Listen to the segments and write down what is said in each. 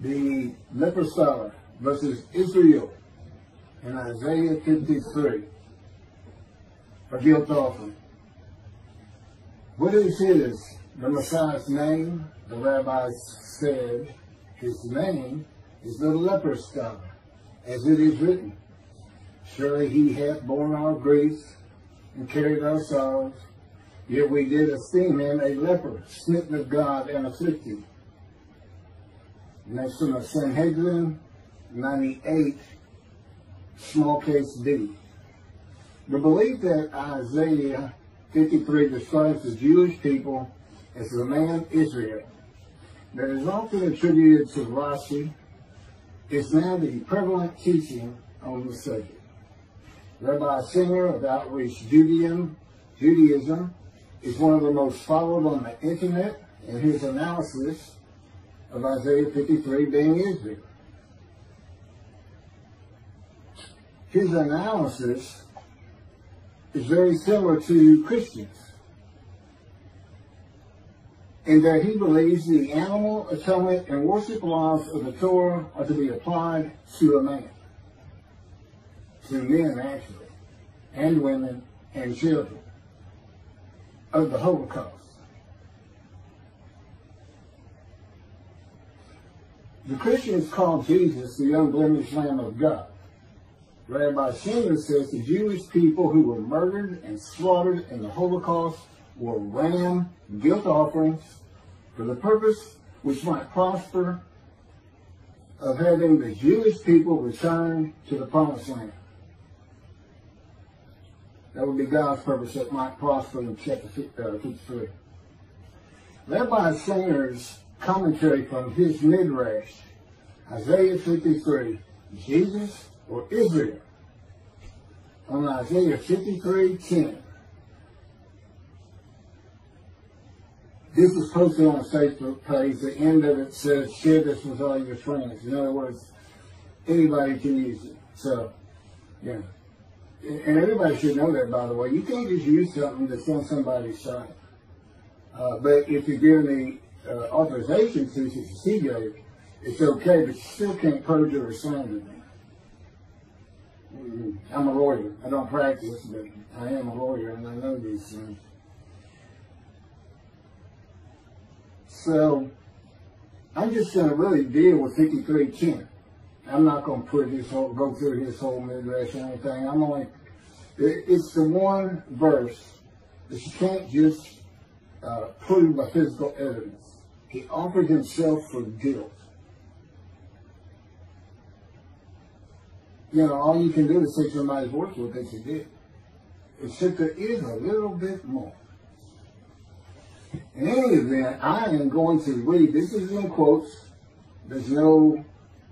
the leper scholar versus Israel in Isaiah 53, a guilt offering. What is the Messiah's name? The rabbis said his name is the leper scholar, as it is written, surely he hath borne our griefs and carried our sorrows, yet we did esteem him a leper, smitten of God and afflicted. Next from the Sanhedrin 98, small case B. The belief that Isaiah 53 describes the Jewish people as the man Israel, that is often attributed to Rashi, is now the prevalent teaching on the subject. Rabbis Singer of Outreach Judaism is one of the most followed on the internet, and his analysis of Isaiah 53 being Israel. His analysis is very similar to Christians, in that he believes the animal, atonement, and worship laws of the Torah are to be applied to a man. To men, actually, and women, and children of the Holocaust. The Christians call Jesus the unblemished Lamb of God. Rabbi Singer says the Jewish people who were murdered and slaughtered in the Holocaust were ram guilt offerings for the purpose which might prosper of having the Jewish people return to the Promised Land. That would be God's purpose that might prosper in chapter 53. Rabbi Singer's commentary from his midrash, Isaiah 53, Jesus or Israel, on Isaiah 53:10. This was posted on a Facebook page. The end of it says, share this with all your friends. In other words, anybody can use it. So, yeah. And everybody should know that, by the way. You can't just use something that's on somebody's site. But if you're given the authorization to see it, it's okay, but you still can't perjure or slander me. I'm a lawyer. I don't practice, but I am a lawyer, and I know these things. So, I'm just going to really deal with 53:10. I'm not going to go through his whole midrash or anything. It's the one verse that you can't just prove by physical evidence. He offered himself for guilt. You know, all you can do is take somebody's word for it that you did. Except there is a little bit more. In any event, I am going to read, this is in quotes, there's no,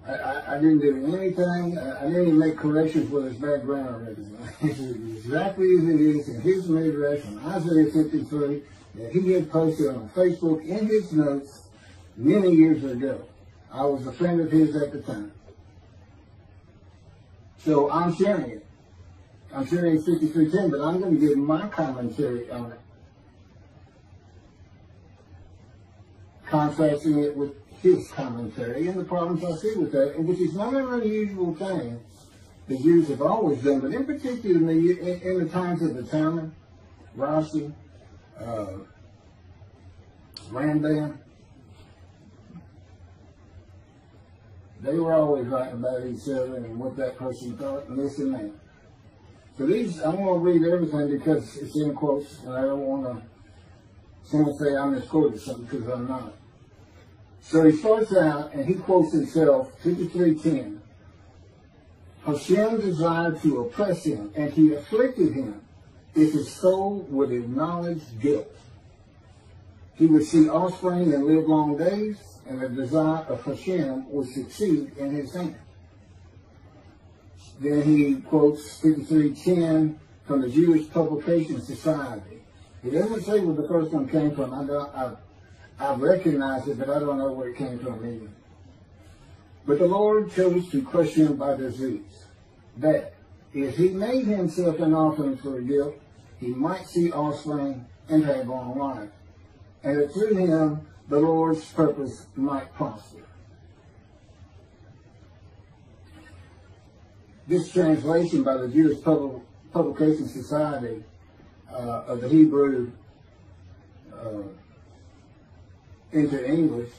I didn't do anything, I didn't even make corrections with his background or anything. It's exactly as it is in his midrash from Isaiah 53 that he had posted on Facebook in his notes many years ago. I was a friend of his at the time. So I'm sharing it. I'm sharing 53:10, but I'm going to give my commentary on it, contrasting it with his commentary and the problems I see with that, which is not an unusual thing the Jews have always done, but in particular in the times of the Talmud, Rashi, Rambam, they were always writing about each other and what that person thought and this and that. So I'm going to read everything because it's in quotes, and I don't want someone to say I misquoted something, because I'm not. So he starts out, and he quotes himself, 53:10. Hashem desired to oppress him, and he afflicted him if his soul would acknowledge guilt. He would see offspring and live long days, and the desire of Hashem would succeed in his hand. Then he quotes 53:10 from the Jewish Publication Society. He doesn't say where the first one came from. I recognize it, but I don't know where it came from either. But the Lord chose to crush him by disease, that if he made himself an offering for guilt, he might see offspring and have long life, and that through him the Lord's purpose might prosper. this translation by the Jewish Publication Society of the Hebrew into English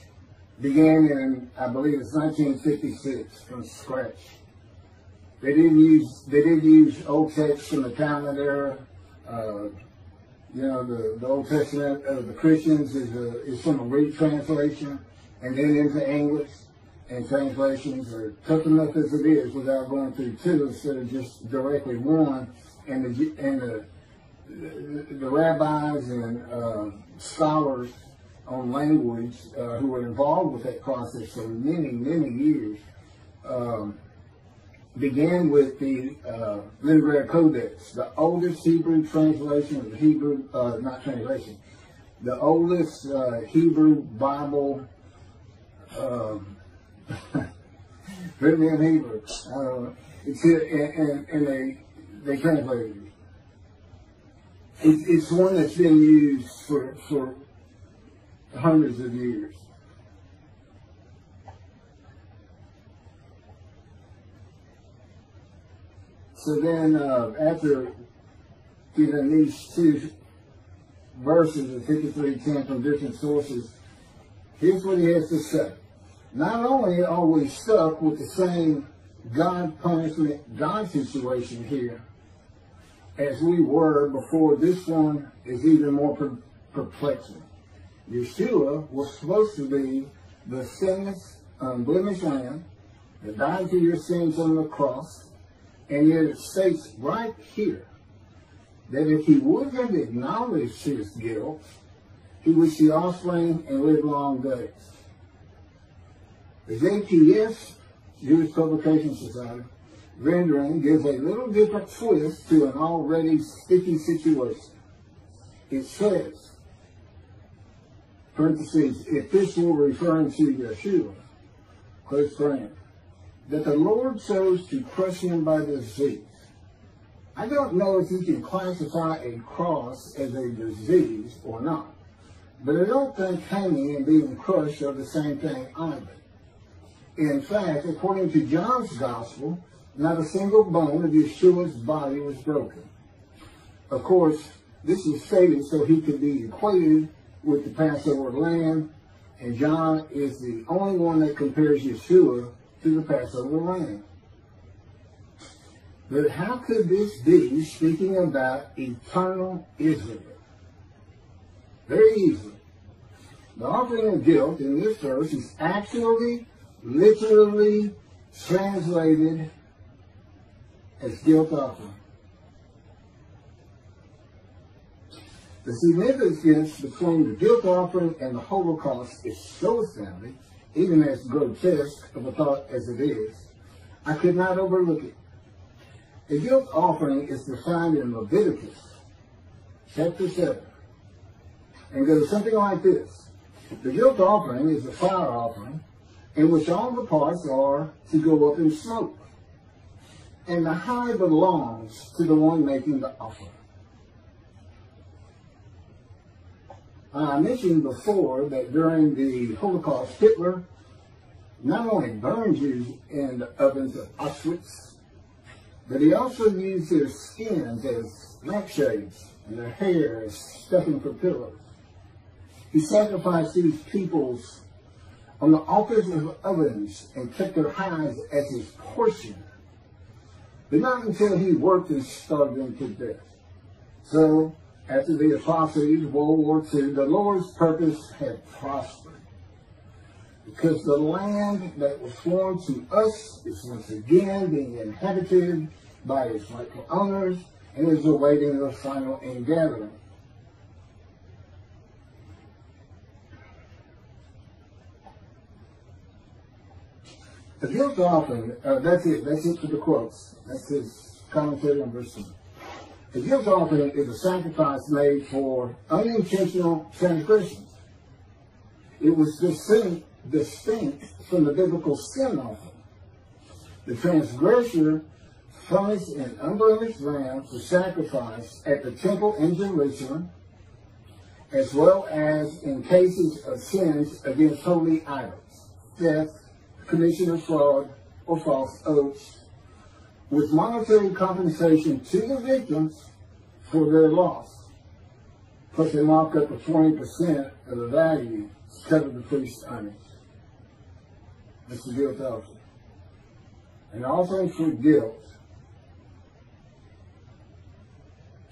began in, I believe it's 1956, from scratch. They did use old texts from the Talmud era. You know, the Old Testament of the Christians is from a Greek translation, and then into English. And translations are tough enough as it is without going through two instead of just directly one. And the rabbis and scholars on language who were involved with that process for many, many years began with the Leningrad Codex, the oldest Hebrew translation of the Hebrew, not translation, the oldest Hebrew Bible written in Hebrew. It's and they translated it. It's one that's been used for hundreds of years. So then, after these two verses of 53:10 from different sources, here's what he has to say. Not only are we stuck with the same God punishment, God situation here, as we were before, this one is even more perplexing. Yeshua was supposed to be the sinless, unblemished lamb that died for your sins on the cross, and yet it states right here that if he would have acknowledged his guilt, he would see offspring and live long days. The JPS, Jewish Publication Society, rendering gives a little different twist to an already sticky situation. It says, parentheses, if this were referring to Yeshua, close friend, that the Lord chose to crush him by disease. I don't know if you can classify a cross as a disease or not, but I don't think hanging and being crushed are the same thing either. In fact, according to John's Gospel, not a single bone of Yeshua's body was broken. Of course, this is stated so he could be equated with the Passover lamb, and John is the only one that compares Yeshua to the Passover lamb. But how could this be speaking about eternal Israel? Very easily. The offering of guilt in this verse is actually, literally translated as guilt offering. The significance between the guilt offering and the Holocaust is so astounding, even as grotesque of a thought as it is, I could not overlook it. The guilt offering is defined in Leviticus chapter 7 and goes something like this. The guilt offering is a fire offering in which all the parts are to go up in smoke, and the high belongs to the one making the offering. I mentioned before that during the Holocaust, Hitler not only burned Jews in the ovens of Auschwitz, but he also used their skins as lampshades and their hair as stuffing for pillows. He sacrificed these peoples on the altars of ovens and kept their hides as his portion, but not until he worked and starved them to death. So, after the atrocities of World War II, the Lord's purpose had prospered, because the land that was sworn to us is once again being inhabited by its rightful owners and is awaiting the final ingathering. The guilt offering, that's it for the quotes. That's his commentary on verse 2. The guilt offering is a sacrifice made for unintentional transgressions. It was distinct from the biblical sin offering. The transgressor furnished an unblemished lamb for sacrifice at the temple in Jerusalem, as well as in cases of sins against holy idols, theft, commission of fraud, or false oaths, with monetary compensation to the victims for their loss. Plus they mark up to 20% of the value to cover the priest's earnings. That's the guilt offering. And offering for guilt,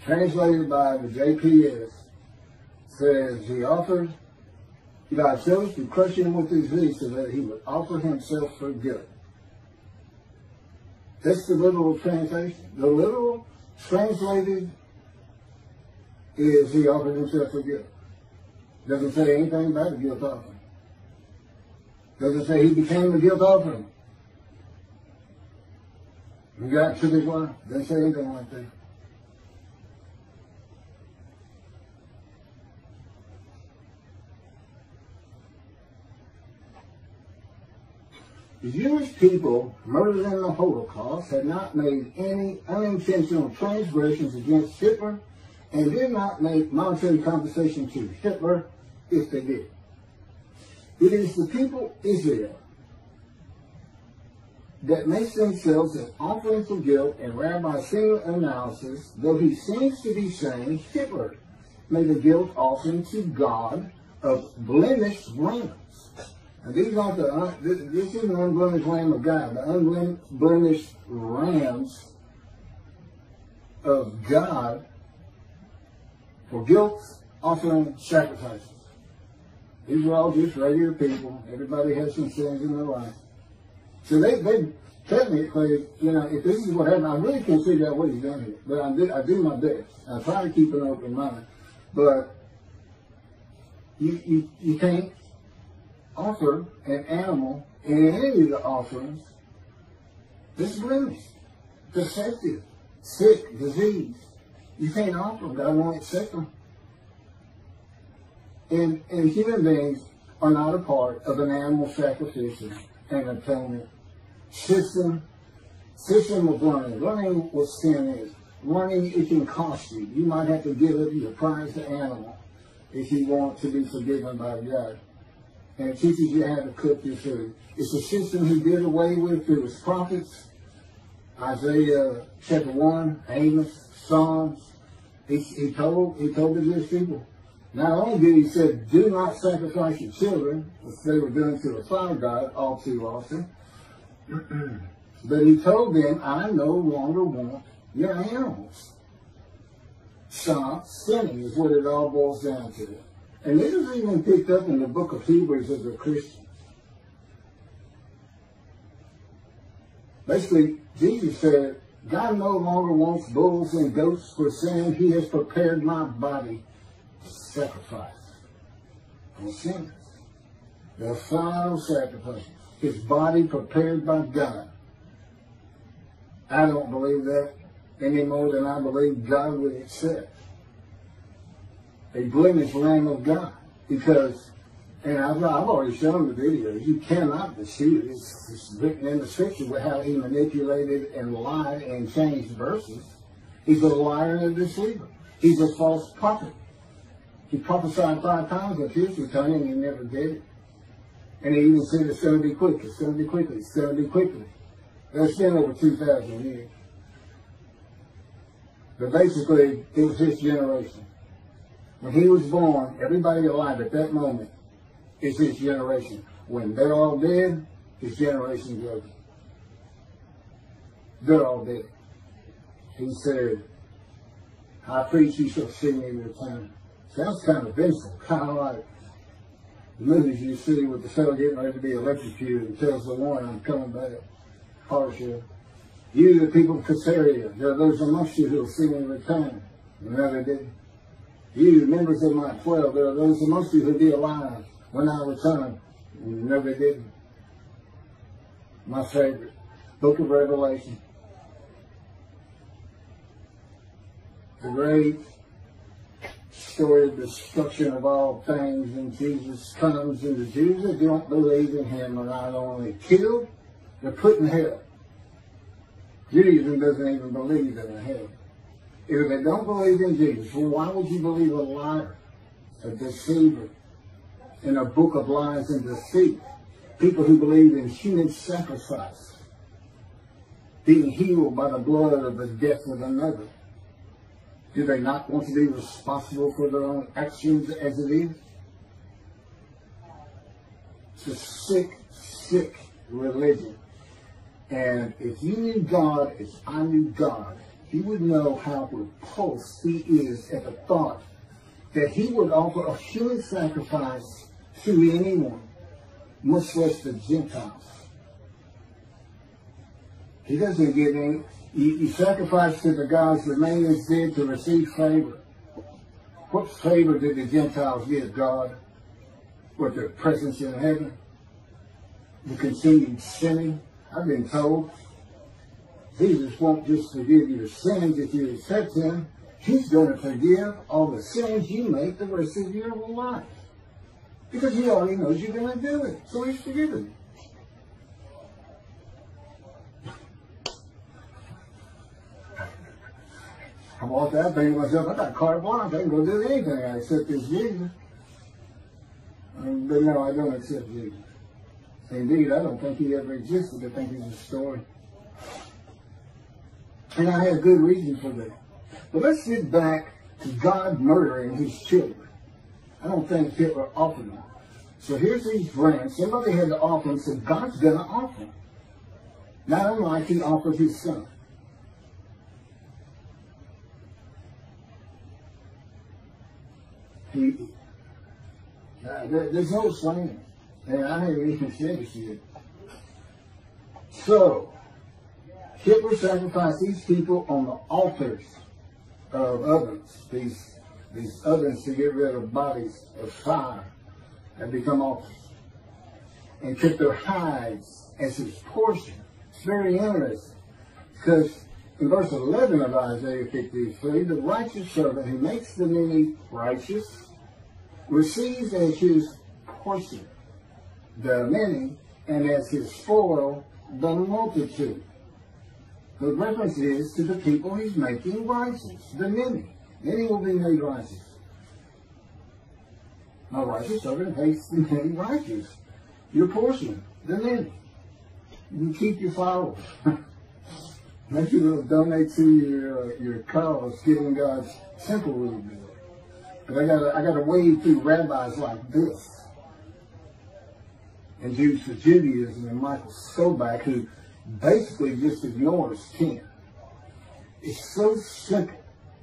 translated by the JPS, says he offered, God chose to crush him with his knee so that he would offer himself for guilt. That's the literal translation. The literal translated is he offered himself for guilt. Doesn't say anything about the guilt offering. Doesn't say he became the guilt offering. And God took his life. Doesn't say anything like that. The Jewish people murdered in the Holocaust had not made any unintentional transgressions against Hitler and did not make monetary compensation to Hitler if they did. It is the people Israel that makes themselves an offering for guilt, and Rabbi Singer analysis, though he seems to be saying Hitler made a guilt offering to God of blemished rams. And these aren't this is an unblemished lamb of God. The unblemished rams of God for guilt offering sacrifices. These are all just regular people. Everybody has some sins in their life. So they technically, if this is what happened, I really can't figure out what he's done here. But I do my best. I try to keep an open mind. But you can't offer an animal in any of the offerings that's blemished, defective, sick, disease. You can't offer them. God won't accept them. And human beings are not a part of an animal sacrificial and atonement system of learning. Learning what sin is. Learning, it can cost you. You might have to give up your prized animal if you want to be forgiven by God. And it teaches you how to cook your food. It's a system he did away with through his prophets. Isaiah chapter 1, Amos, Psalms. He told the Jewish people. Not only did he say, do not sacrifice your children, which they were doing to a fire god all too often, but he told them, I no longer want your animals. Stop sinning is what it all boils down to. And this is even picked up in the book of Hebrews as a Christian. Basically, Jesus said, God no longer wants bulls and goats for sin. He has prepared my body to sacrifice for sins. The final sacrifice. His body prepared by God. I don't believe that any more than I believe God would accept a blemished Lamb of God, because, and I've already shown the video, you cannot deceive. It's written in the scripture with how he manipulated and lied and changed verses. He's a liar and a deceiver. He's a false prophet. He prophesied 5 times of his return and he never did it. And he even said it's going to be quickly, it's going to be quickly, it's going to be quickly. That's been over 2,000 years. But basically, it was his generation. When he was born, everybody alive at that moment is his generation. When they're all dead, his generation goes. They're all dead. He said, I preach you shall see me return. Sounds kind of vengeful, kind of like the movies you see with the fellow getting ready to be electrocuted and tells the one, I'm coming back. Harsher. You, the people of Caesarea, there are those amongst you who will see me return. No, they didn't. You, members of my 12, there are those amongst you who will be alive when I return. No, they didn't. My favorite, book of Revelation. The great story of destruction of all things, and Jesus comes, and the Jews that don't believe in him are not only killed, they're put in hell. Judaism doesn't even believe in a hell. If they don't believe in Jesus, well, why would you believe a liar, a deceiver, in a book of lies and deceit? People who believe in human sacrifice. being healed by the blood of the death of another? Do they not want to be responsible for their own actions as it is? It's a sick, sick religion. And if you knew God as I knew God, you would know how repulsed he is at the thought that he would offer a human sacrifice to anyone, much less the Gentiles. He doesn't give any. You sacrifice to the gods the Manians did to receive favor. What favor did the Gentiles give God? With their presence in heaven? The continued sinning? I've been told Jesus won't just forgive your sins if you accept him. He's going to forgive all the sins you make the rest of your life. Because he already knows you're going to do it. So he's forgiven you. I walked out thinking to myself, I got carte blanche. I can go do anything. I accept this Jesus. But no, I don't accept Jesus. Indeed, I don't think he ever existed. I think he's a story. And I have good reason for that. But let's get back to God murdering his children. I don't think Hitler offered them. So here's these brands. Somebody had to offer them, so God's going to offer them. Not unlike he offered his son. There's no slander. And I haven't even finished yet. So, Hitler sacrificed these people on the altars of ovens. These ovens to get rid of bodies of fire have become altars. And took their hides as his portion. It's very interesting. Because in verse 11 of Isaiah 53, the righteous servant who makes the many righteous receives as his portion the many, and as his spoil the multitude. The reference is to the people he's making righteous, the many. Many will be made righteous. My righteous servant makes the many righteous. Your portion, the many. You keep your followers. Maybe you'll donate to your cause, giving God's temple a little bit. But I gotta wade through rabbis like this. And Jews for Judaism and Michael Sobak, who basically just ignores 10. It's so simple.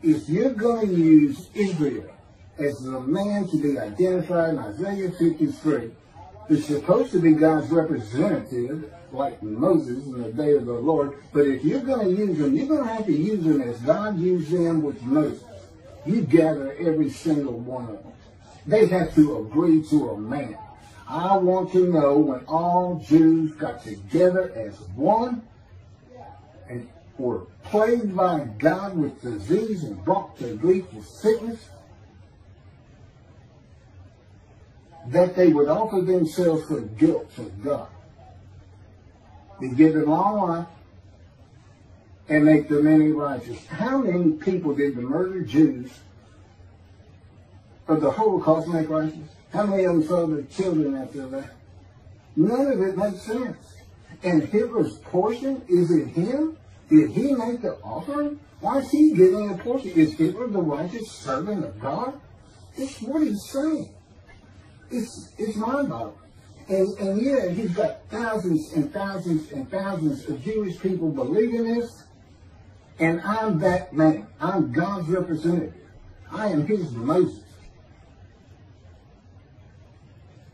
If you're going to use Israel as the man to be identified in Isaiah 53, who's supposed to be God's representative, like Moses in the day of the Lord, but if you're going to use them, you're going to have to use them as God used them with Moses. You gather every single one of them. They have to agree to a man. I want to know when all Jews got together as one and were plagued by God with disease and brought to grief with sickness, that they would offer themselves for guilt to God. They give them long life and make the many righteous. How many people did the murdered Jews of the Holocaust make righteous? How many of them saw their children after that? None of it makes sense. And Hitler's portion, is it him? Did he make the offering? Why is he giving a portion? Is Hitler the righteous servant of God? It's what he's saying. It's mind-boggling. And yeah, he's got thousands and thousands and thousands of Jewish people believing this. And I'm that man. I'm God's representative. I am his Moses.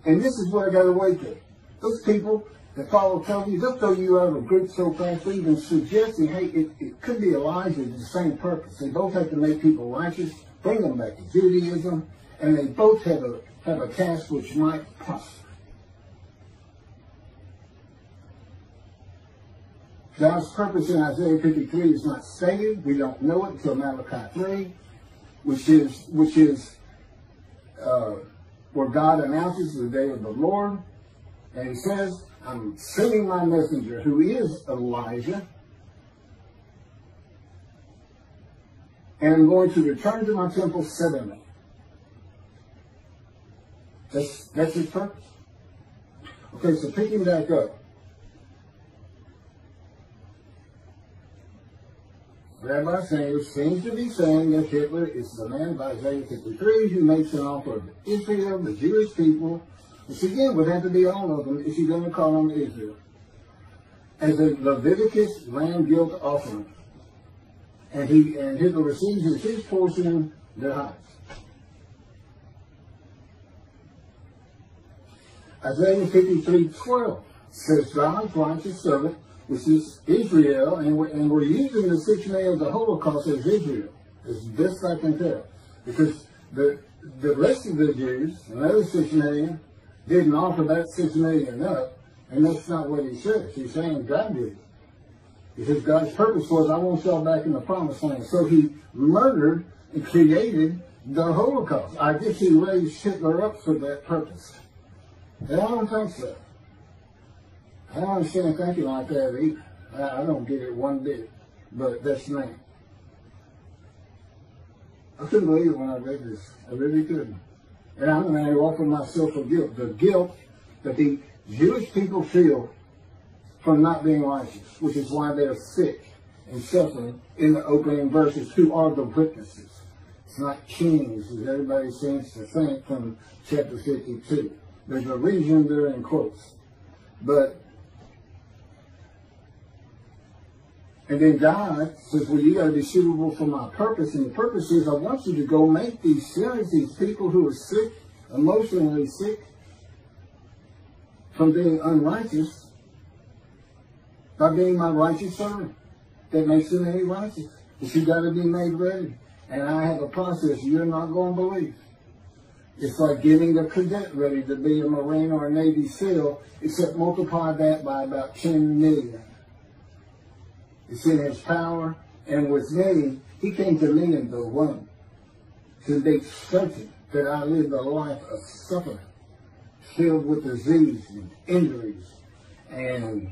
And this is what I got to wait to. Those people that follow Tovia, they'll throw you out of a group so fast, even suggesting, hey, it could be Elijah with the same purpose. They both have to make people righteous, bring them back to Judaism, and they both have a task which might prosper. God's purpose in Isaiah 53 is not stated. We don't know it until Malachi 3, which is where God announces the day of the Lord. And he says, I'm sending my messenger, who is Elijah, and I'm going to return to my temple suddenly. That's his purpose. Okay, so picking back up. Rabbi Singer seems to be saying that Hitler is the man of Isaiah 53 who makes an offer of Israel, the Jewish people, which again would have to be all of them if you're going to call them Israel, as a Leviticus land guilt offering. And Hitler receives as his portion their heights. Isaiah 53:12 says God's righteous servant, which is Israel, and we're using the 6 million of the Holocaust as Israel, as best I can tell. Because the rest of the Jews, another 6 million, didn't offer that 6 million up, and that's not what he says. He's saying God did it. Because God's purpose was, I want y'all back in the promised land. So he murdered and created the Holocaust. I guess he raised Hitler up for that purpose. And I don't think so. I don't understand thinking like that either. I don't get it one bit. But that's me. I couldn't believe it when I read this. I really couldn't. And I'm going to offer myself for guilt. The guilt that the Jewish people feel from not being righteous, which is why they're sick and suffering in the opening verses. Who are the witnesses? It's not kings, as everybody seems to think from chapter 52. There's a reason they're in quotes. And then God says, well, you got to be suitable for my purpose. And the purpose is, I want you to go make these sinners, these people who are sick, emotionally sick, from being unrighteous, by being my righteous servant. That makes them any righteous. But you got to be made ready. And I have a process you're not going to believe. It's like getting the cadet ready to be a Marine or a Navy SEAL, except multiply that by about 10 million. It's in his power. And with me, he came to me in the womb to make certain that I lived a life of suffering, filled with disease and injuries, and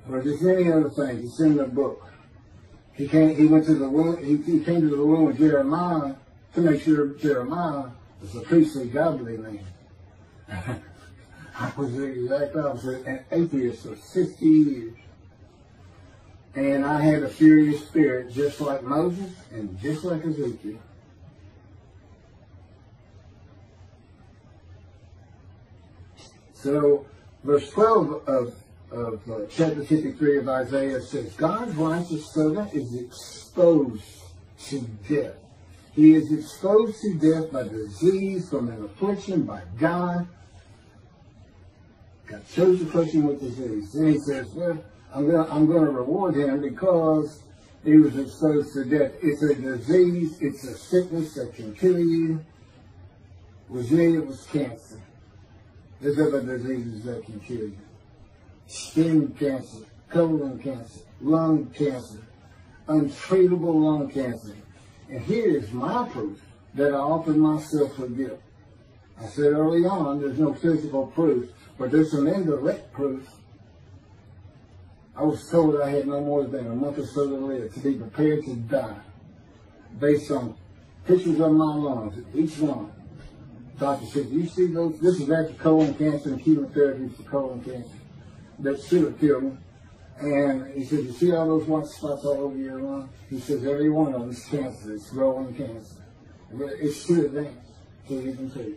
for just many other things. It's in the book. He went to the womb. He came to the womb of Jeremiah to make sure Jeremiah was a priestly, godly man. I was the exact opposite, an atheist for 60 years. And I had a furious spirit just like Moses and just like Ezekiel. So, verse 12 of chapter 53 of Isaiah says, God's righteous servant is exposed to death. He is exposed to death by disease, from an affliction by God. God chose to afflict him with disease. Then he says, well, I'm going to reward him because he was exposed to death. It's a disease. It's a sickness that can kill you. With me, it was cancer. There's other diseases that can kill you. Skin cancer, colon cancer, lung cancer, untreatable lung cancer. And here is my proof that I offered myself for guilt. I said early on, there's no physical proof, but there's some indirect proof. I was told I had no more than a month or so to live, to be prepared to die, based on pictures of my lungs, each one. Doctor said, you see those? This is after colon cancer and chemotherapy for colon cancer. That should have killed me. And he said, you see all those white spots all over your lung? He says, every one of them is cancer. It's growing cancer. It's too advanced to even see.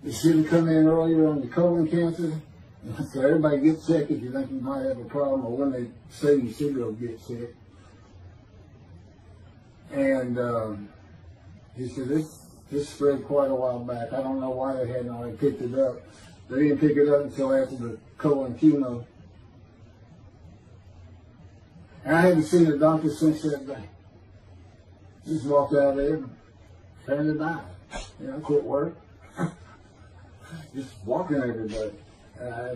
It should have come in earlier on the colon cancer. So everybody get sick if you think you might have a problem, or when they say you should go get sick. And he said, this spread quite a while back. I don't know why they hadn't already picked it up. They didn't pick it up until after the colon chemo. And I haven't seen the doctor since that day. Just walked out there and turned to die. Quit work. Just walking everybody. I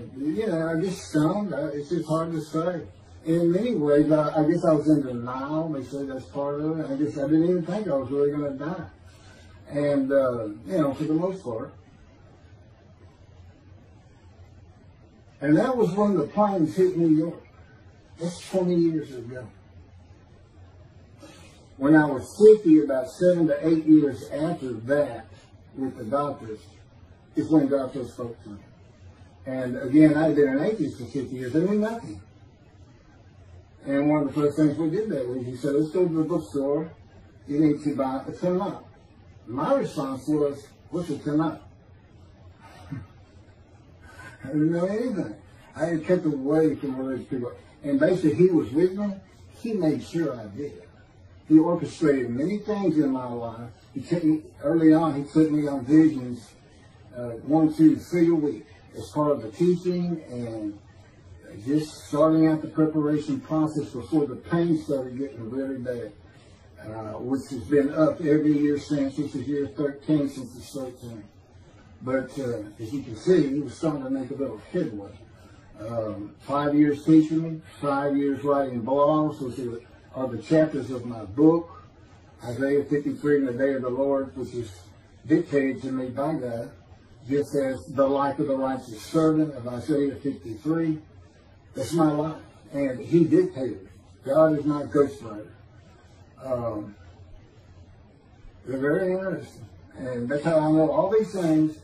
get stoned. It's just hard to say. In many ways, I guess I was in denial. They say that's part of it. I guess I didn't even think I was really going to die. And, for the most part. And that was when the planes hit New York. That's 20 years ago. When I was 50, about 7 to 8 years after that, with the doctors, is when God first spoke to me. And again, I'd been an atheist for 50 years. I knew nothing. And one of the first things we did that week, he said, let's go to the bookstore. You need to buy a Talmud. My response was, what's a Talmud? I didn't know anything. I had kept away from religious people. And basically, he was with me. He made sure I did. He orchestrated many things in my life. Early on, he took me on visions 1, 2, 3 a week as part of the teaching and just starting out the preparation process before the pain started getting really bad, which has been up every year since. This is year 13 since it's 13. But as you can see, he was starting to make a little headway. 5 years teaching me, 5 years writing blogs, which are the chapters of my book, Isaiah 53 and the Day of the Lord, which is dictated to me by God, just as the life of the righteous servant of Isaiah 53. That's my life. And he dictated it. God is not ghostwriter. They're very interesting. And that's how I know all these things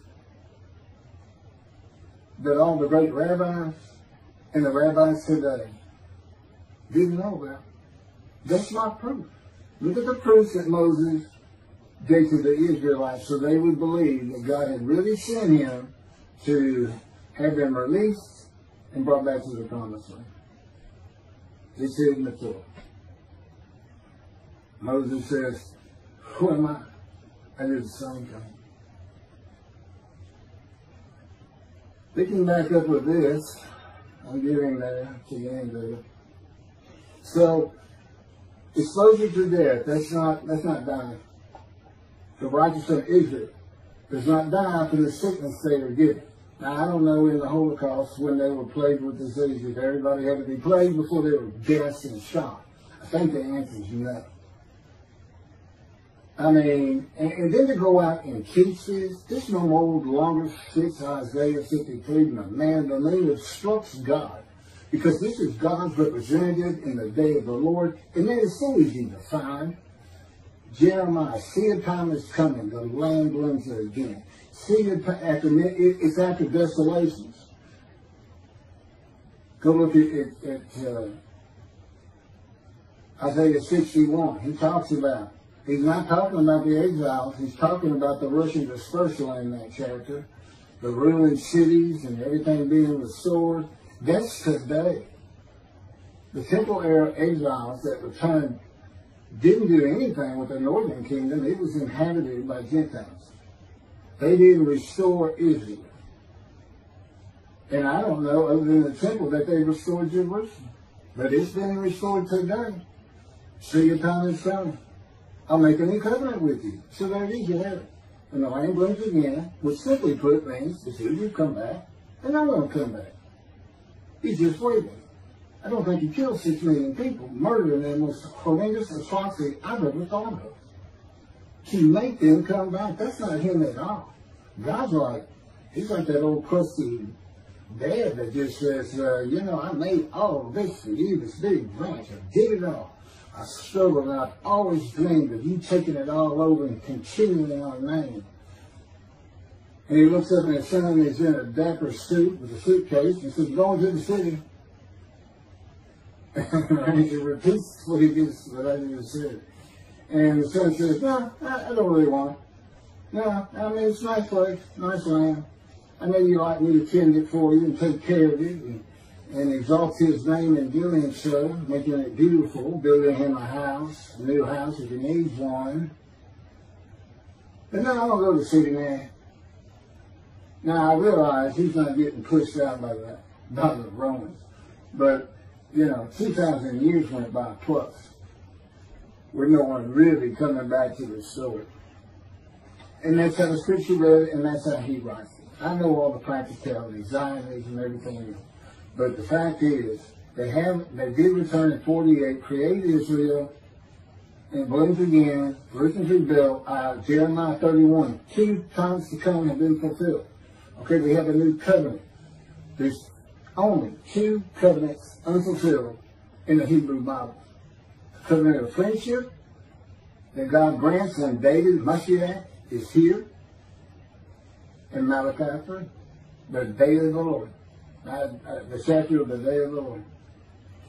that all the great rabbis and the rabbis today didn't know about. That's my proof. Look at the proofs that Moses gave to the Israelites so they would believe that God had really sent him to have them released and brought back to the promised land. It's here in the Torah. Moses says, who am I? I did the same thing. Picking back up with this, I'm getting there to the end of it. So, exposure to death, that's not dying. The righteous of Israel does not die from the sickness they are given. Now, I don't know in the Holocaust when they were plagued with disease, if everybody had to be plagued before they were gassed and shot. I think the answer is no. I mean, and then to go out and teach this no longer fits Isaiah 53, the man of the moon obstructs God. Because this is God's representative in the day of the Lord, and then it's so easy to find. Jeremiah, see a time is coming, the land blooms again. See it's after desolations. Go look at Isaiah 61. He talks about, he's not talking about the exiles, he's talking about the Russian dispersal in that chapter, the ruined cities and everything being restored. That's today. The temple era exiles that returned didn't do anything with the northern kingdom. It was inhabited by Gentiles. They didn't restore Israel. And I don't know, other than the temple, that they restored Jerusalem. But it's been restored today. See your time is coming. I'll make a new covenant with you. So there it is, you have it. And the land blooms again, which simply put means as soon as you come back, and I'm going to come back. He's just waiting. I don't think he killed 6 million people, murdering them was the horrendous atrocity I've ever thought of. To make them come back, that's not him at all. God's like, he's like that old crusty dad that just says, you know, I made all of this for you, this big branch. I did it all. I struggled and I've always dreamed of you taking it all over and continuing our name. And he looks up and his son is in a dapper suit with a suitcase and says, going to the city. And he repeats what I just said. And the son says, no, I don't really want it. No, I mean, it's a nice place, nice land. I know you like me to tend it for you and take care of it and exalt his name in doing so, making it beautiful, building him a house, a new house if he needs one. But no, I don't go to the city, man. Now, I realize he's not getting pushed out by the Romans. But, you know, 2,000 years went by plus, with no one really coming back to restore it. And that's how the scripture read it, and that's how he writes it. I know all the practicalities, Zionism, and everything else. But the fact is, they did return in 48, create Israel, and blooms again, Jerusalem's rebuilt. Jeremiah 31, 2 times to come have been fulfilled. Okay, we have a new covenant. There's only 2 covenants unfulfilled in the Hebrew Bible. The covenant of friendship that God grants when David, Moshiach, is here in Malachi 3. The day of the Lord. The chapter of the day of the Lord.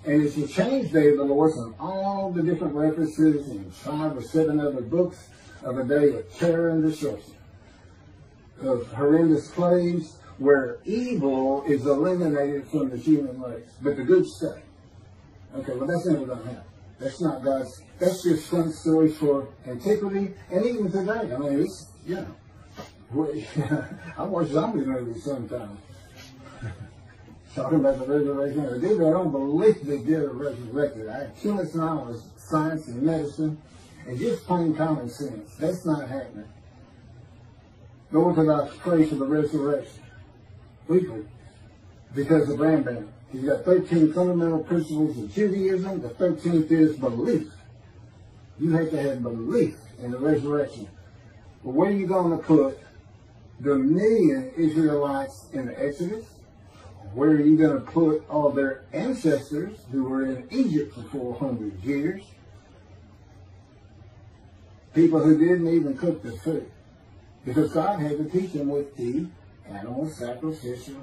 And it's a change day of the Lord from all the different references in 5 or 7 other books of a day of terror and destruction, of horrendous plagues where evil is eliminated from the human race, but the good stay. Okay, well, that's never going to happen. That's not God's, that's just fun stories for antiquity and even today. I mean, it's, you know, I watch zombie movies sometimes. Talking about the resurrection of the dead, I don't believe they did a resurrected. I have too much knowledge, science and medicine, and just plain common sense. That's not happening. The Orthodox pray for the resurrection weekly because of Rambam. He's got 13 fundamental principles of Judaism. The 13th is belief. You have to have belief in the resurrection. But where are you going to put the million Israelites in the Exodus? Where are you going to put all their ancestors who were in Egypt for 400 years? People who didn't even cook the food. Because God had to teach them with the animal sacrificial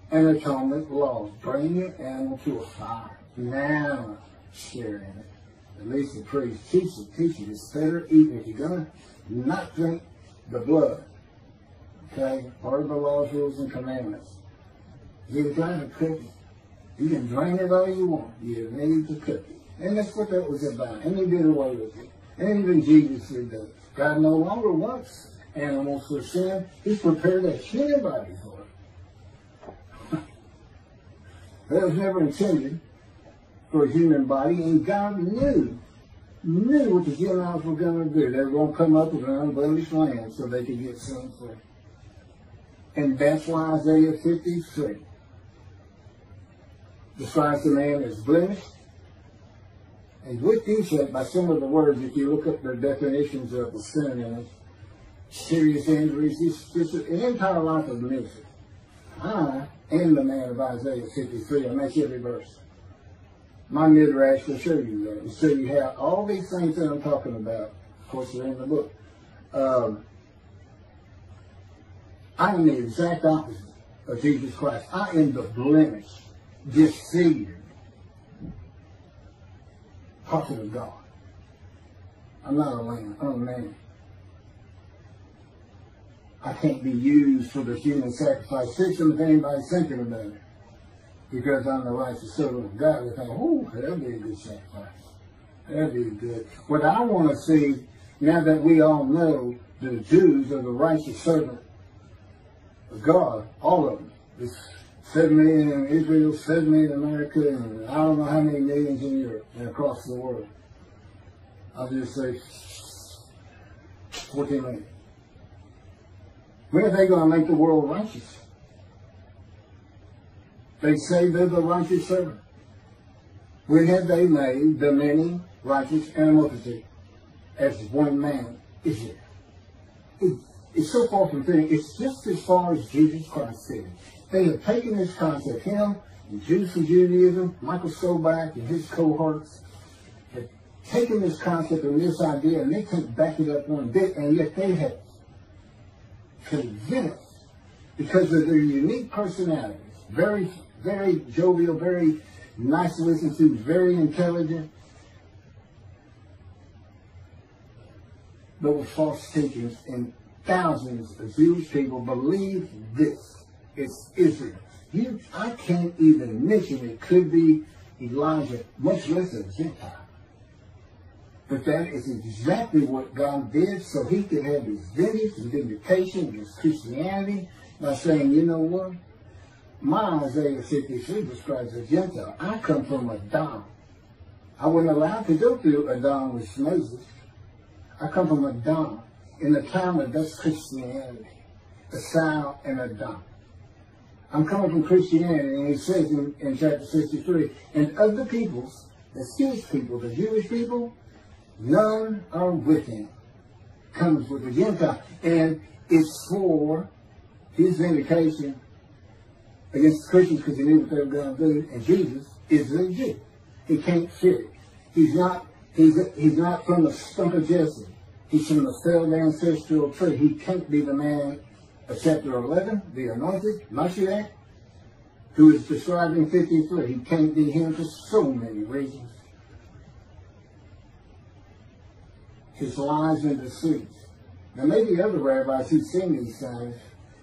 and atonement laws. Bring your animal to a fire. Now share in it. At least the priest teach it. It's better eat if you're going to not drink the blood. Okay? Part of the laws, rules, and commandments. You're trying to cook it. You can drain it all you want. You need to cook it. And that's what that was about. And he did away with it. And even Jesus did that. God no longer wants animals for sin. He's prepared a human body for it. That was never intended for a human body. And God knew what the Gentiles were going to do. They were going to come up with an unblemished land so they could get sin free. And that's why Isaiah 53 describes the man as blemished and with defect by some of the words. If you look up the definitions of the synonyms, serious injuries, it's an entire life of misery. I am the man of Isaiah 53. I make every verse. My midrash will show you that. And show you how all these things that I'm talking about, of course, are in the book. I am the exact opposite of Jesus Christ. I am the blemished, disfigured prophet of God. I'm not a lamb. I'm a man. I can't be used for the human sacrifice system if anybody's thinking about it. Because I'm the righteous servant of God. They think, oh, that'll be a good sacrifice. That'll be good. What I want to see, now that we all know the Jews are the righteous servant of God, all of them. There's 7 million in Israel, 7 million in America, and I don't know how many millions in Europe and across the world. I'll just say 14 million. When are they going to make the world righteous? They say they're the righteous servant. When have they made the many righteous and a multitude as one man is there? It's so far from thing. It's just as far as Jesus Christ did. They have taken this concept, him and Jews for Judaism, Michael Sobach and his cohorts, have taken this concept and this idea, and they can't back it up one bit, and yet they have convinced, because of their unique personalities, very, very jovial, very nice to listen to, very intelligent, but with false teachings, and thousands of Jewish people believe this. It's Israel. I can't even mention it could be Elijah, much less a Gentile. But that is exactly what God did so he could have his vengeance and vindication against Christianity by saying, you know what? My Isaiah 53 describes a Gentile. I come from Adam. I wasn't allowed to go through Adam with Moses. I come from Adam. In the Talmud, that's Christianity. Esau and Adam. I'm coming from Christianity, and he says in chapter 63, and of the peoples, the Jewish people, the Jewish people, none are with him. Comes with the Gentile. And it's for his vindication against the Christians because he knew what they were going to do. And Jesus is a Jew. He can't fit it. He's not from the stump of Jesse. He's from the failed ancestral tree. He can't be the man of chapter 11, the anointed, Moshiach who is described in 53. He can't be him for so many reasons. His lies and deceits. There may be other rabbis who've seen these things.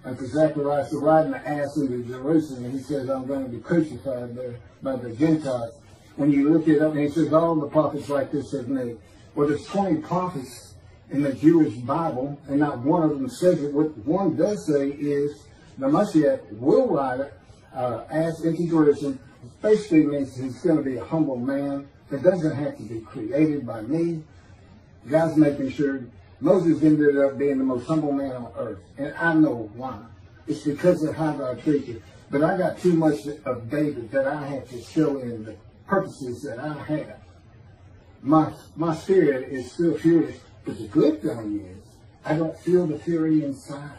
And for Zacharias to ride an ass into Jerusalem, and he says, I'm going to be crucified there by the Gentiles. When you look it up, and he says, all the prophets like this have made. Well, there's 20 prophets in the Jewish Bible, and not one of them says it. What one does say is the Moshiach will ride ass into Jerusalem. Basically means he's going to be a humble man that doesn't have to be created by me. God's making sure Moses ended up being the most humble man on earth. And I know why. It's because of how God treated him. But I got too much of David that I have to show in the purposes that I have. My spirit is still furious. But the good thing is, I don't feel the fury inside.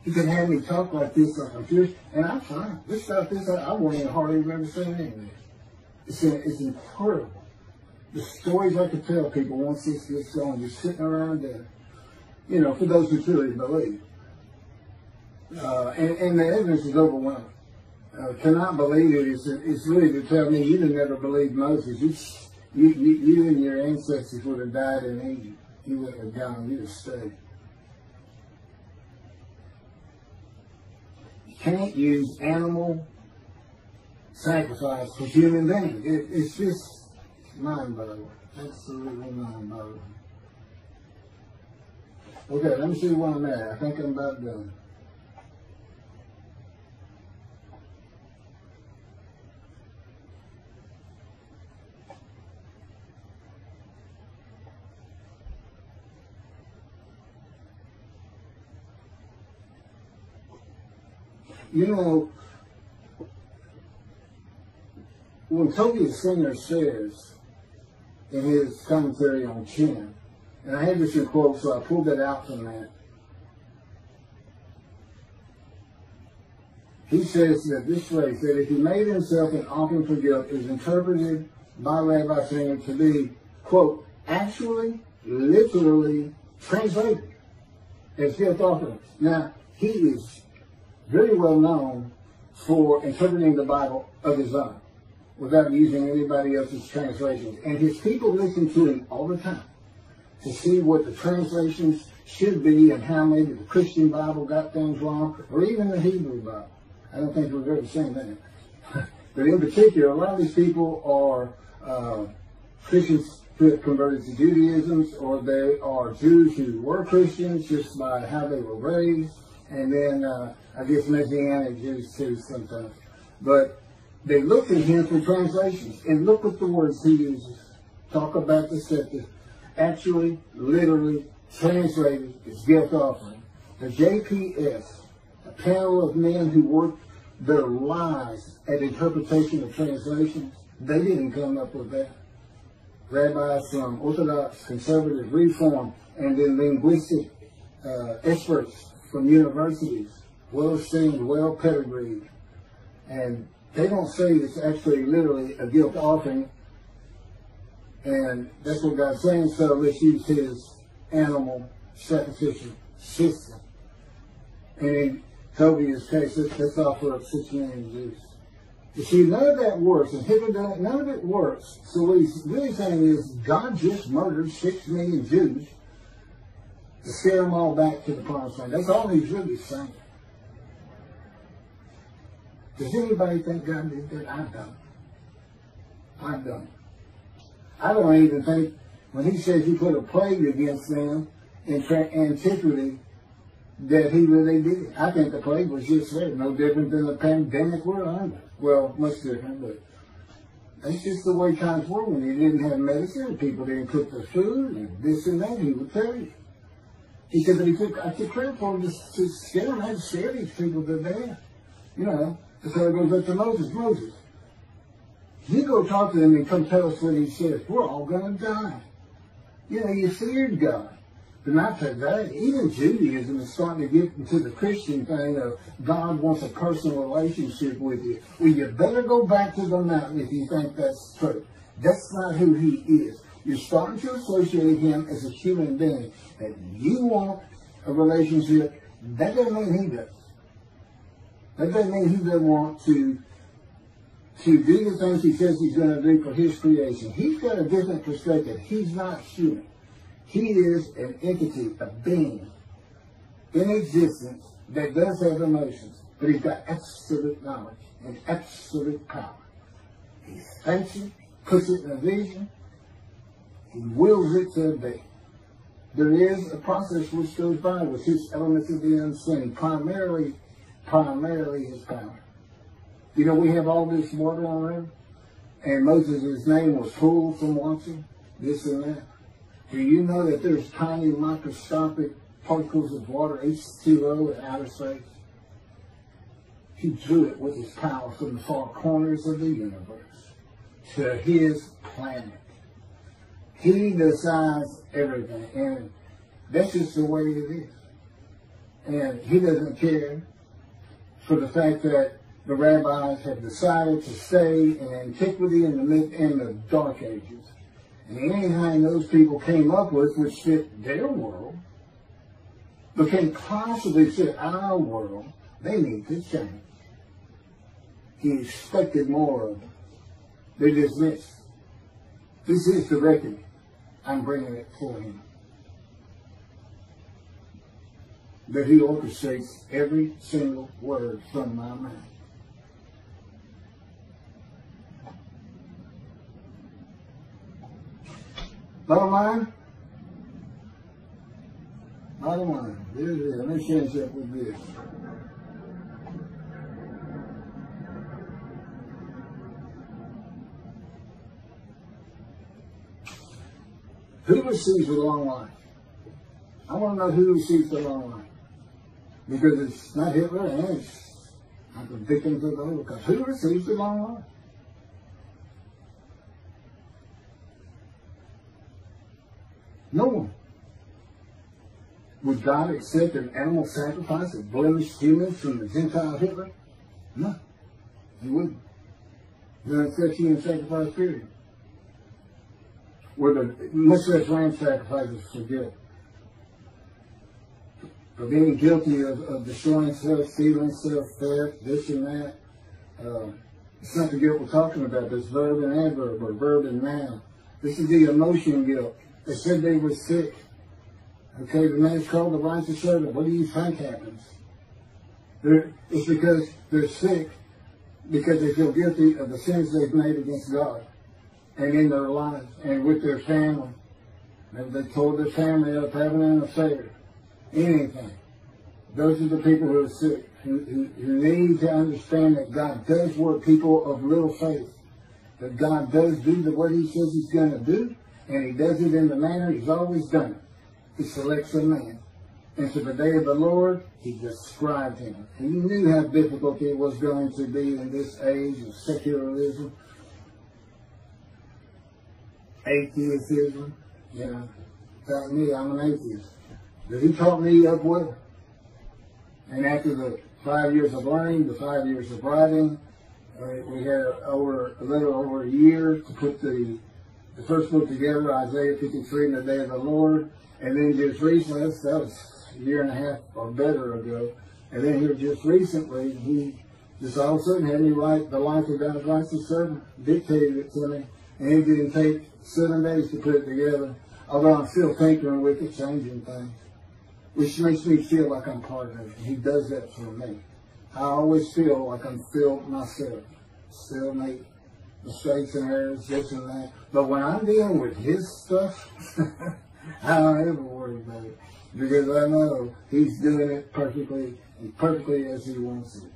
He can have me talk like this, like I'm furious, and I'm fine. This stuff, I won't even hardly remember saying anything. It's incredible. The stories I could tell people once this gets going, you're sitting around there, you know, for those who truly believe. And the evidence is overwhelming. Cannot believe it. It's really to tell me you never believed Moses. You and your ancestors would have died in Egypt. You wouldn't have gone. You'd have stayed. You can't use animal sacrifice for human beings. It's just mind-boggling. Absolutely mind-boggling. Okay, let me see where I'm at. I think I'm about done. You know, when Tovia Singer says in his commentary on 10, and I had this in quote, so I pulled that out from that. He says that this phrase, that if he made himself an offering for guilt, is interpreted by Rabbi Singer to be, quote, actually, literally translated as guilt offerings. Now, he is very well known for interpreting the Bible of his own, without using anybody else's translations. And his people listen to him all the time to see what the translations should be and how maybe the Christian Bible got things wrong, or even the Hebrew Bible. I don't think we've ever seen that. But in particular, a lot of these people are Christians who have converted to Judaism, or they are Jews who were Christians just by how they were raised, and then I guess Messianic Jews too sometimes. But they look at him for translations, and look at the words he uses. Talk about deceptive. Actually, literally, translated as guilt offering. The JPS, a panel of men who worked their lives at interpretation of translations, they didn't come up with that. Rabbis from Orthodox, Conservative, Reform, and then linguistic experts from universities, well-esteemed, well-pedigreed. And they don't say it's actually literally a guilt offering, and that's what God's saying, so let's use his animal sacrificial system. And in Tobia's case, let's offer up 6 million Jews. You see, none of that works, and none of it works. So what he's really saying is God just murdered 6 million Jews to scare them all back to the promised land. That's all he's really saying. Does anybody think God did that? I don't. I don't. I don't even think, when he says he put a plague against them in antiquity, that he really did it. I think the plague was just there, no different than the pandemic we're under. Well, much different, but that's just the way times were when you didn't have medicine, people didn't cook their food, and this and that, he would tell you. He said that I took credit for him to scare them. I had to scare these people to death. You know, so it goes up to Moses. Moses, you go talk to them and come tell us what he says. We're all going to die. You know, you feared God. But not today. Even Judaism is starting to get into the Christian thing of God wants a personal relationship with you. Well, you better go back to the mountain if you think that's true. That's not who he is. You're starting to associate him as a human being. That you want a relationship, that doesn't mean he does. That doesn't mean he doesn't want to do the things he says he's going to do for his creation. He's got a different perspective. He's not human. He is an entity, a being in existence that does have emotions, but he's got absolute knowledge and absolute power. He thinks it, puts it in a vision, he wills it to be. There is a process which goes by with his elements of the unseen, primarily his power. You know, we have all this water on earth, and Moses' name was full from watching this and that. Do you know that there's tiny microscopic particles of water, H2O, in outer space? He drew it with his power from the far corners of the universe to his planet. He decides everything, and that's just the way it is. And he doesn't care for the fact that the rabbis have decided to stay in antiquity in the Dark Ages. And anything those people came up with which fit their world, but can possibly fit our world, they need to change. He expected more of them. They dismissed. This is the reckoning. I'm bringing it for him. That he orchestrates every single word from my mouth. Bottom line? Bottom line. There it is. Let me finish up with this. Who receives the long life? I want to know who receives the long life. Because it's not Hitler and it's not the victims of the Holocaust. Who receives the long life? No one. Would God accept an animal sacrifice of blemished humans from the Gentile Hitler? No. He wouldn't. He doesn't accept human sacrifice, period. Much less lamb sacrifices for guilt. For being guilty of destroying self, stealing self, theft, this and that. It's not the guilt we're talking about. There's verb and adverb, or verb and noun. This is the emotion guilt. They said they were sick. Okay, the man's called the righteous servant. What do you think happens? It's because they're sick, because they feel guilty of the sins they've made against God and in their lives and with their family. They told their family of having an affair. Anything. Those are the people who are sick, who need to understand that God does work people of little faith. That God does do what he says he's going to do, and he does it in the manner he's always done it. He selects a man. And to the day of the Lord, he described him. He knew how difficult it was going to be in this age of secularism, atheism. You know, tell me I'm an atheist. But he taught me up well. And after the 5 years of learning, the 5 years of writing, we had a little over a year to put the first book together, Isaiah 53 and the Day of the Lord. And then just recently, that was a year and a half or better ago. And then here just recently, he just all of a sudden had me write The Life of God's Righteous Servant, dictated it to me. And it didn't take 7 days to put it together. Although I'm still tinkering with it, changing things. Which makes me feel like I'm part of it. He does that for me. I always feel like I'm filled myself. Still make mistakes and errors, this and that. But when I'm dealing with his stuff, I don't ever worry about it. Because I know he's doing it perfectly as he wants it.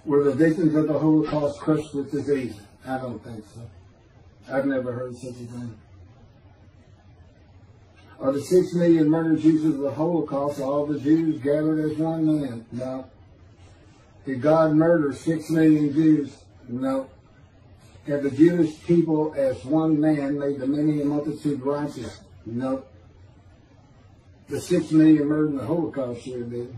Were the victims of the Holocaust crushed with disease? I don't think so. I've never heard such a thing. Are the 6 million murdered Jews of the Holocaust all the Jews gathered as one man? No. Did God murder 6 million Jews? No. Have the Jewish people as one man made the many multitude righteous? No. The 6 million murdered in the Holocaust sure did.